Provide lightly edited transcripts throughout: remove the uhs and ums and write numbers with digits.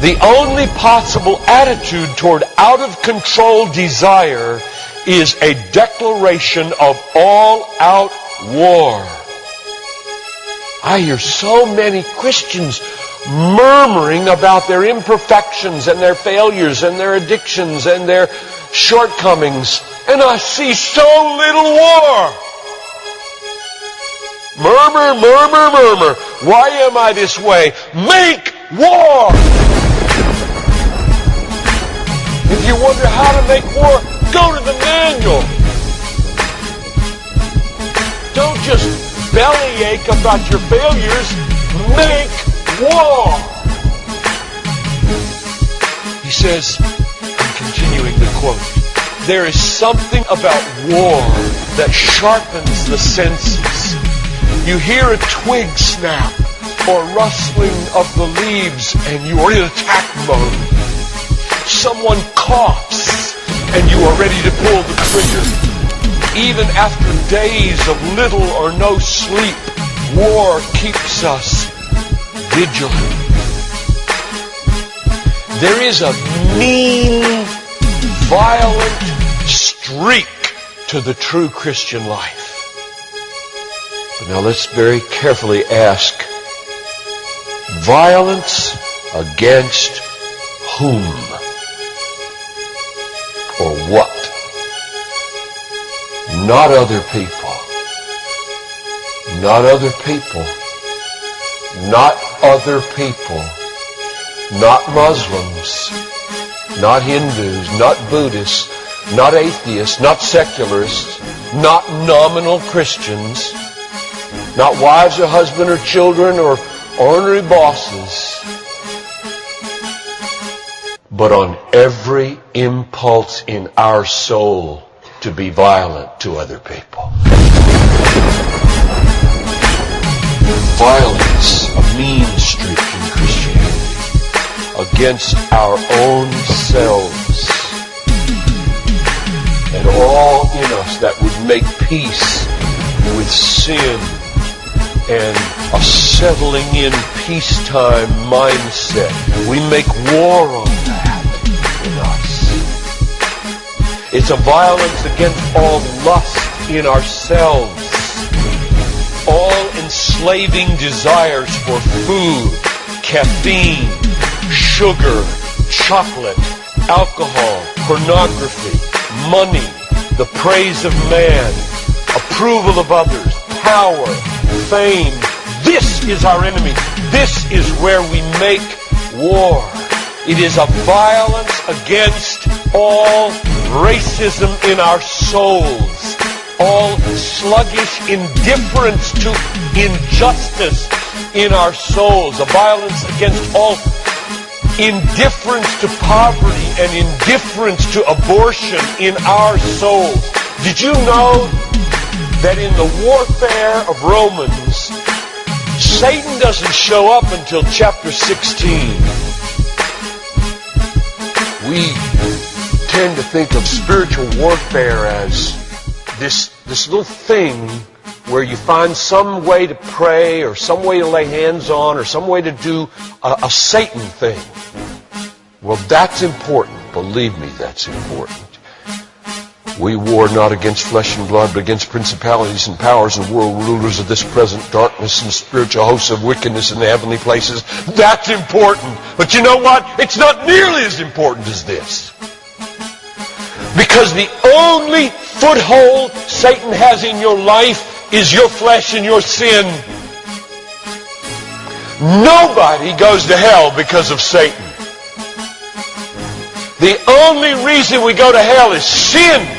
The only possible attitude toward out-of-control desire is a declaration of all-out war. I hear so many Christians murmuring about their imperfections and their failures and their addictions and their shortcomings, and I see so little war. Murmur, murmur, murmur. Why am I this way? Make war! If you wonder how to make war, go to the manual. Don't just bellyache about your failures. Make war! He says, I'm continuing the quote, there is something about war that sharpens the senses. You hear a twig snap or rustling of the leaves and you are in attack mode. Someone coughs and you are ready to pull the trigger. Even after days of little or no sleep, war keeps us vigilant. There is a mean, violent streak to the true Christian life. But now let's very carefully ask, violence against whom? Or what? Not other people. Not other people. Not other people. Not Muslims. Not Hindus. Not Buddhists. Not atheists. Not secularists. Not nominal Christians. Not wives or husband or children or ornery bosses. But on every impulse in our soul to be violent to other people. Violence, a mean streak in Christianity, against our own selves. And all in us that would make peace with sin and a settling in peacetime mindset. We make war on that in us. It's a violence against all lust in ourselves. All enslaving desires for food, caffeine, sugar, chocolate, alcohol, pornography, money, the praise of man, approval of others, power, fame. This is our enemy. This is where we make war. It is a violence against all racism in our souls, all sluggish indifference to injustice in our souls, a violence against all indifference to poverty and indifference to abortion in our souls. Did you know that in the warfare of Romans, Satan doesn't show up until chapter 16? We tend to think of spiritual warfare as this little thing where you find some way to pray or some way to lay hands on or some way to do a Satan thing. Well, that's important. Believe me, that's important. We war not against flesh and blood, but against principalities and powers and world rulers of this present darkness and spiritual hosts of wickedness in the heavenly places. That's important. But you know what? It's not nearly as important as this. Because the only foothold Satan has in your life is your flesh and your sin. Nobody goes to hell because of Satan. The only reason we go to hell is sin.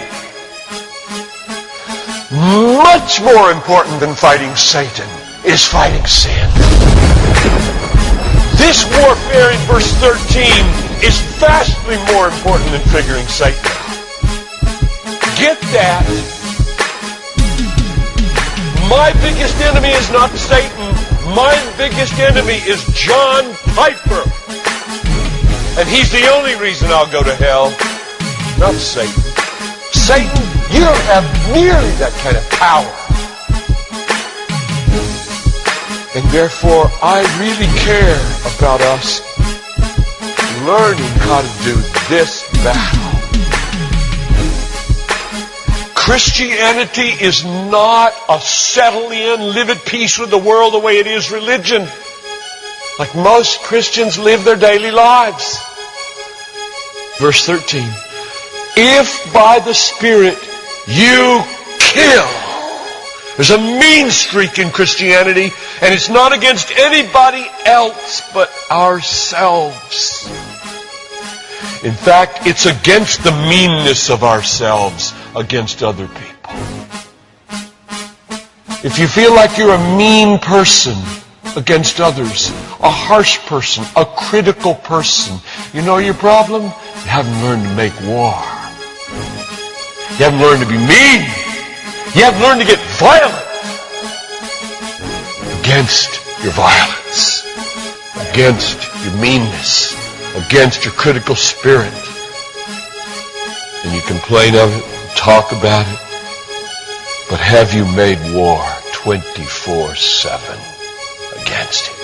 Much more important than fighting Satan is fighting sin. This warfare in verse 13 is vastly more important than figuring Satan out. Get that. My biggest enemy is not Satan. My biggest enemy is John Piper. And he's the only reason I'll go to hell, not Satan. Satan, you don't have nearly that kind of power. And therefore, I really care about us learning how to do this battle. Christianity is not a settle in, live at peace with the world the way it is religion. Like most Christians live their daily lives. Verse 13. If by the Spirit you kill. There's a mean streak in Christianity, and it's not against anybody else but ourselves. In fact, it's against the meanness of ourselves against other people. If you feel like you're a mean person against others, a harsh person, a critical person, you know your problem? You haven't learned to make war. You haven't learned to be mean. You haven't learned to get violent against your violence, against your meanness, against your critical spirit. And you complain of it, talk about it, but have you made war 24/7 against it?